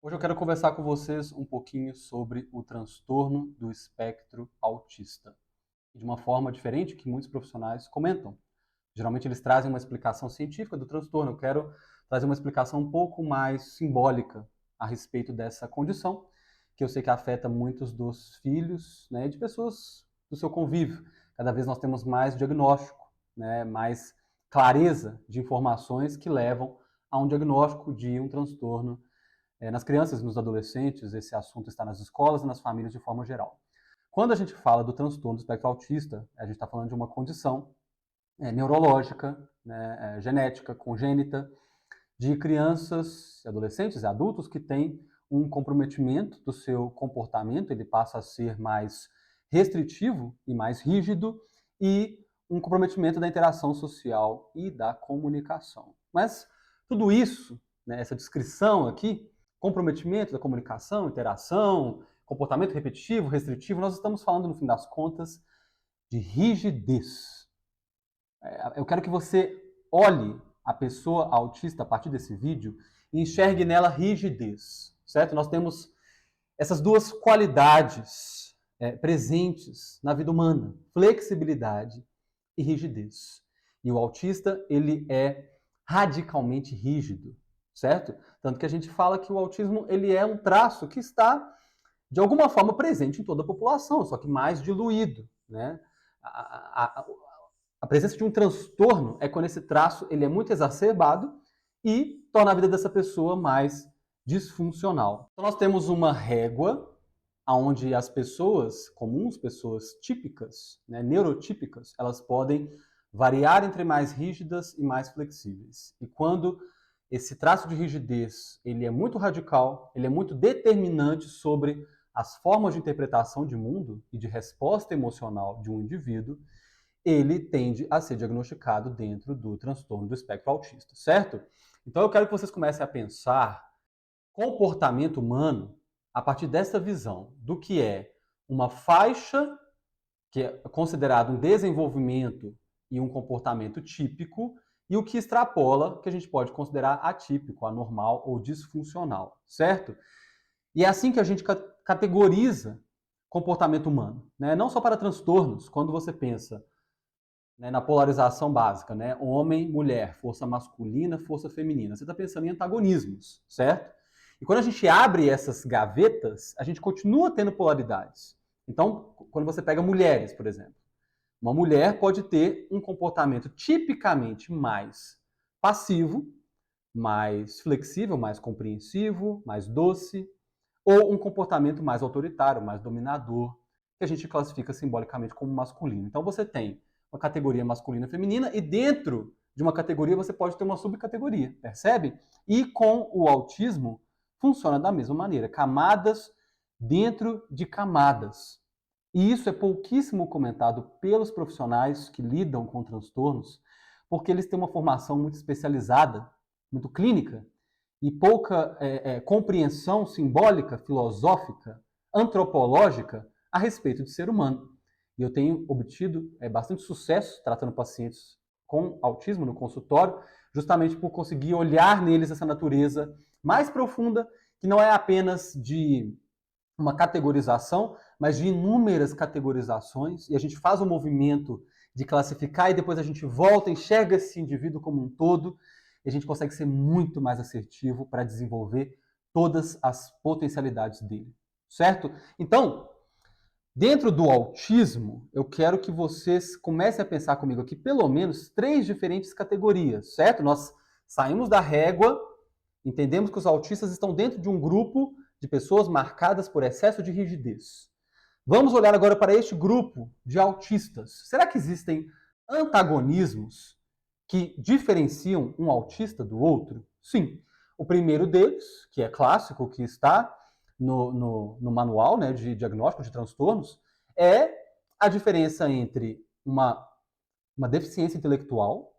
Hoje eu quero conversar com vocês um pouquinho sobre o transtorno do espectro autista. De uma forma diferente que muitos profissionais comentam. Geralmente eles trazem uma explicação científica do transtorno. Eu quero trazer uma explicação um pouco mais simbólica a respeito dessa condição, que eu sei que afeta muitos dos filhos, né, de pessoas do seu convívio. Cada vez nós temos mais diagnóstico, né, mais clareza de informações que levam a um diagnóstico de um transtorno nas crianças e nos adolescentes. Esse assunto está nas escolas e nas famílias de forma geral. Quando a gente fala do transtorno do espectro autista, a gente está falando de uma condição neurológica, né, genética, congênita, de crianças, adolescentes e adultos que têm um comprometimento do seu comportamento. Ele passa a ser mais restritivo e mais rígido, e um comprometimento da interação social e da comunicação. Mas tudo isso, né, essa descrição aqui, comprometimento da comunicação, interação, comportamento repetitivo, restritivo, nós estamos falando, no fim das contas, de rigidez. Eu quero que você olhe a pessoa autista a partir desse vídeo e enxergue nela rigidez, certo? Nós temos essas duas qualidades presentes na vida humana: flexibilidade e rigidez. E o autista, ele é radicalmente rígido, certo? Tanto que a gente fala que o autismo, ele é um traço que está, de alguma forma, presente em toda a população, só que mais diluído, né? A presença de um transtorno é quando esse traço ele é muito exacerbado e torna a vida dessa pessoa mais disfuncional. Então nós temos uma régua onde as pessoas comuns, pessoas típicas, né, neurotípicas, elas podem variar entre mais rígidas e mais flexíveis. E quando esse traço de rigidez ele é muito radical, ele é muito determinante sobre as formas de interpretação de mundo e de resposta emocional de um indivíduo, ele tende a ser diagnosticado dentro do transtorno do espectro autista, certo? Então eu quero que vocês comecem a pensar comportamento humano a partir dessa visão do que é uma faixa que é considerado um desenvolvimento e um comportamento típico, e o que extrapola, que a gente pode considerar atípico, anormal ou disfuncional, certo? E é assim que a gente categoriza comportamento humano, né? Não só para transtornos. Quando você pensa, né, na polarização básica, né, homem, mulher, força masculina, força feminina, você está pensando em antagonismos, certo? E quando a gente abre essas gavetas, a gente continua tendo polaridades. Então, quando você pega mulheres, por exemplo, uma mulher pode ter um comportamento tipicamente mais passivo, mais flexível, mais compreensivo, mais doce, ou um comportamento mais autoritário, mais dominador, que a gente classifica simbolicamente como masculino. Então você tem uma categoria masculina e feminina, e dentro de uma categoria você pode ter uma subcategoria, percebe? E com o autismo funciona da mesma maneira, camadas dentro de camadas. E isso é pouquíssimo comentado pelos profissionais que lidam com transtornos, porque eles têm uma formação muito especializada, muito clínica, e pouca compreensão simbólica, filosófica, antropológica a respeito de ser humano. E eu tenho obtido bastante sucesso tratando pacientes com autismo no consultório, justamente por conseguir olhar neles essa natureza mais profunda, que não é apenas de uma categorização, mas de inúmeras categorizações, e a gente faz um movimento de classificar e depois a gente volta, enxerga esse indivíduo como um todo, e a gente consegue ser muito mais assertivo para desenvolver todas as potencialidades dele, certo? Então, dentro do autismo, eu quero que vocês comecem a pensar comigo aqui pelo menos 3 diferentes categorias, certo? Nós saímos da régua, entendemos que os autistas estão dentro de um grupo de pessoas marcadas por excesso de rigidez. Vamos olhar agora para este grupo de autistas. Será que existem antagonismos que diferenciam um autista do outro? Sim. O primeiro deles, que é clássico, que está no manual, né, de diagnóstico de transtornos, é a diferença entre uma deficiência intelectual,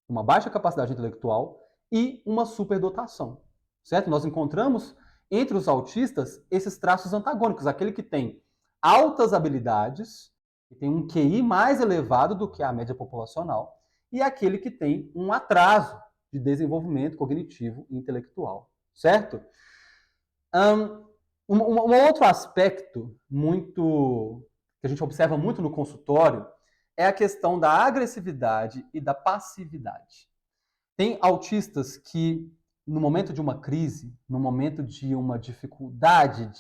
uma baixa capacidade intelectual e uma superdotação, certo? Nós encontramos entre os autistas esses traços antagônicos, aquele que tem altas habilidades, que tem um QI mais elevado do que a média populacional, e aquele que tem um atraso de desenvolvimento cognitivo e intelectual, certo? Um outro aspecto muito que a gente observa muito no consultório é a questão da agressividade e da passividade. Tem autistas que, no momento de uma crise, no momento de uma dificuldade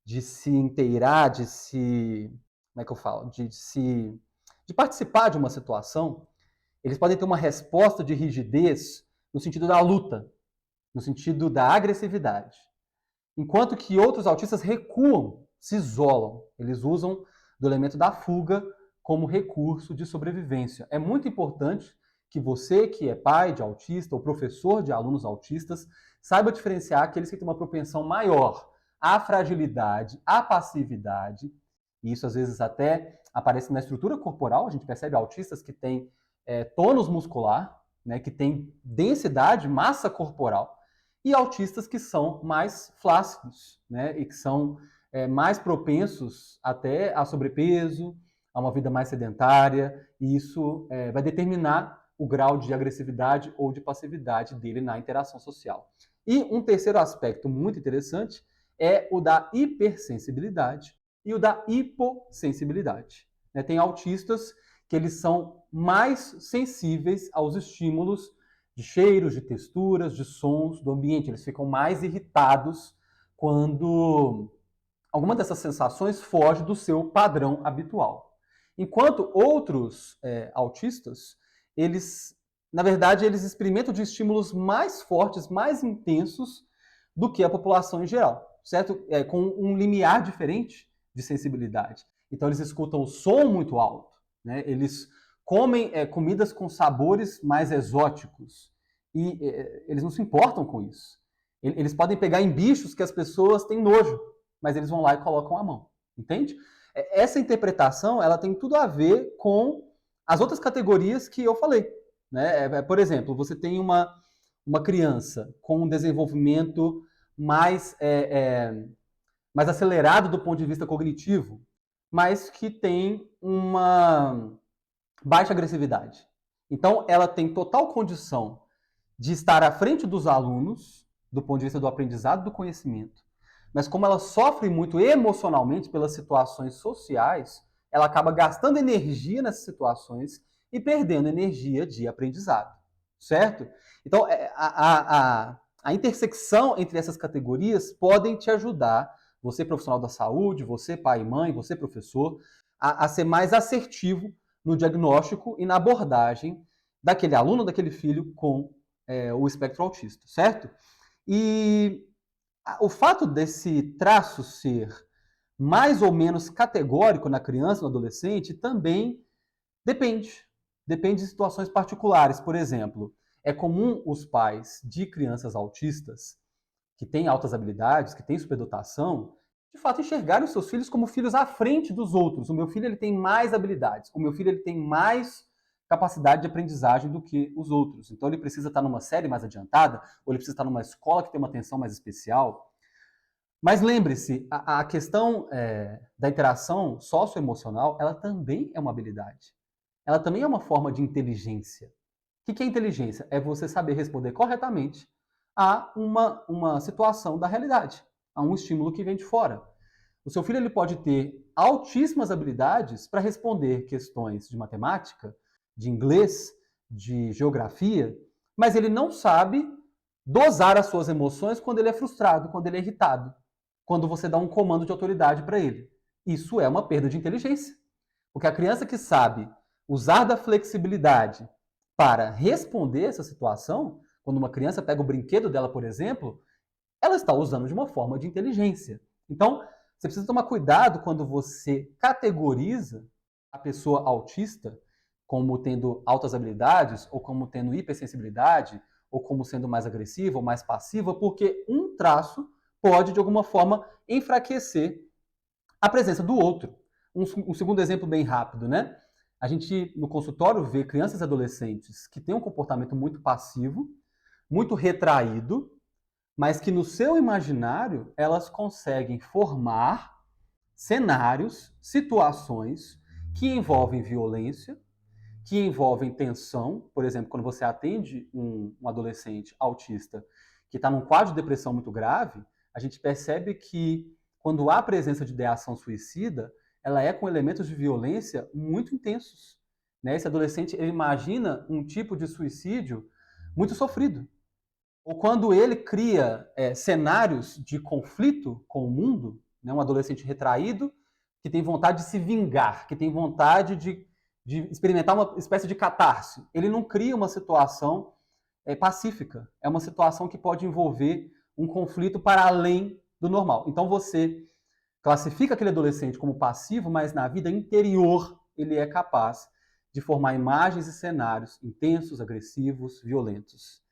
de se inteirar, de se. Como é que eu falo? De participar de uma situação, eles podem ter uma resposta de rigidez no sentido da luta, no sentido da agressividade. Enquanto que outros autistas recuam, se isolam. Eles usam do elemento da fuga como recurso de sobrevivência. É muito importante que você, que é pai de autista ou professor de alunos autistas, saiba diferenciar aqueles que têm uma propensão maior à fragilidade, à passividade. E isso às vezes até aparece na estrutura corporal. A gente percebe autistas que têm tônus muscular, né, que têm densidade, massa corporal, e autistas que são mais flácidos, né, e que são mais propensos até a sobrepeso, a uma vida mais sedentária, e isso vai determinar o grau de agressividade ou de passividade dele na interação social. E um terceiro aspecto muito interessante é o da hipersensibilidade e o da hipossensibilidade. Tem autistas que eles são mais sensíveis aos estímulos de cheiros, de texturas, de sons do ambiente. Eles ficam mais irritados quando alguma dessas sensações foge do seu padrão habitual. Enquanto outros autistas, eles, na verdade, eles experimentam de estímulos mais fortes, mais intensos do que a população em geral, certo? Com um limiar diferente de sensibilidade. Então, eles escutam o som muito alto, né? Eles comem comidas com sabores mais exóticos e eles não se importam com isso. Eles podem pegar em bichos que as pessoas têm nojo, mas eles vão lá e colocam a mão, entende? Essa interpretação, ela tem tudo a ver com as outras categorias que eu falei, né? Por exemplo, você tem uma criança com um desenvolvimento mais, mais acelerado do ponto de vista cognitivo, mas que tem uma baixa agressividade. Então, ela tem total condição de estar à frente dos alunos, do ponto de vista do aprendizado do conhecimento, mas como ela sofre muito emocionalmente pelas situações sociais, ela acaba gastando energia nessas situações e perdendo energia de aprendizado, certo? Então, a intersecção entre essas categorias podem te ajudar, você profissional da saúde, você pai e mãe, você professor, a ser mais assertivo no diagnóstico e na abordagem daquele aluno, daquele filho com o espectro autista, certo? E o fato desse traço ser mais ou menos categórico na criança, no adolescente, também depende. Depende de situações particulares. Por exemplo, é comum os pais de crianças autistas que têm altas habilidades, que têm superdotação, de fato enxergarem os seus filhos como filhos à frente dos outros. O meu filho ele tem mais habilidades, o meu filho ele tem mais capacidade de aprendizagem do que os outros. Então ele precisa estar numa série mais adiantada, ou ele precisa estar numa escola que tem uma atenção mais especial. Mas lembre-se, a questão da interação socioemocional, ela também é uma habilidade. Ela também é uma forma de inteligência. O que é inteligência? É você saber responder corretamente a uma situação da realidade, a um estímulo que vem de fora. O seu filho ele pode ter altíssimas habilidades para responder questões de matemática, de inglês, de geografia, mas ele não sabe dosar as suas emoções quando ele é frustrado, quando ele é irritado, quando você dá um comando de autoridade para ele. Isso é uma perda de inteligência. Porque a criança que sabe usar da flexibilidade para responder essa situação, quando uma criança pega o brinquedo dela, por exemplo, ela está usando de uma forma de inteligência. Então, você precisa tomar cuidado quando você categoriza a pessoa autista como tendo altas habilidades, ou como tendo hipersensibilidade, ou como sendo mais agressiva ou mais passiva, porque um traço pode, de alguma forma, enfraquecer a presença do outro. Um segundo exemplo bem rápido, né? A gente, no consultório, vê crianças e adolescentes que têm um comportamento muito passivo, muito retraído, mas que no seu imaginário elas conseguem formar cenários, situações que envolvem violência, que envolvem tensão. Por exemplo, quando você atende um adolescente autista que está num quadro de depressão muito grave, a gente percebe que quando há presença de ideação suicida, ela é com elementos de violência muito intensos. Né? Esse adolescente ele imagina um tipo de suicídio muito sofrido. Ou quando ele cria cenários de conflito com o mundo, né? Um adolescente retraído que tem vontade de se vingar, que tem vontade de experimentar uma espécie de catarse. Ele não cria uma situação pacífica. É uma situação que pode envolver um conflito para além do normal. Então você classifica aquele adolescente como passivo, mas na vida interior ele é capaz de formar imagens e cenários intensos, agressivos, violentos.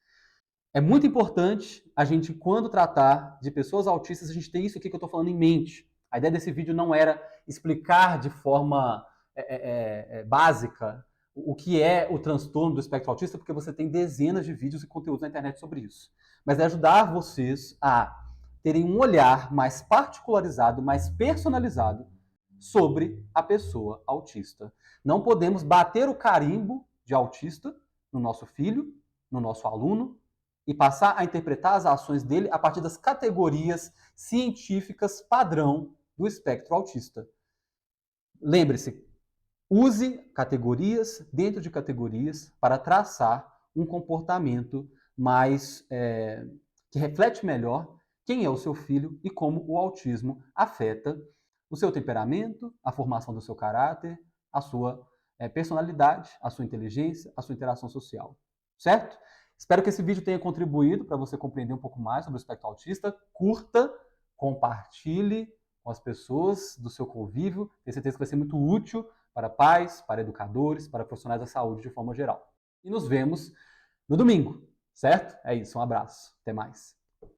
É muito importante a gente, quando tratar de pessoas autistas, a gente ter isso aqui que eu estou falando em mente. A ideia desse vídeo não era explicar de forma básica o que é o transtorno do espectro autista, porque você tem dezenas de vídeos e conteúdos na internet sobre isso. Mas é ajudar vocês a terem um olhar mais particularizado, mais personalizado sobre a pessoa autista. Não podemos bater o carimbo de autista no nosso filho, no nosso aluno, e passar a interpretar as ações dele a partir das categorias científicas padrão do espectro autista. Lembre-se, use categorias dentro de categorias para traçar um comportamento mais que reflete melhor quem é o seu filho e como o autismo afeta o seu temperamento, a formação do seu caráter, a sua personalidade, a sua inteligência, a sua interação social. Certo? Espero que esse vídeo tenha contribuído para você compreender um pouco mais sobre o espectro autista. Curta, compartilhe com as pessoas do seu convívio. Tenho certeza que vai ser muito útil para pais, para educadores, para profissionais da saúde de forma geral. E nos vemos no domingo, certo? É isso, um abraço. Até mais.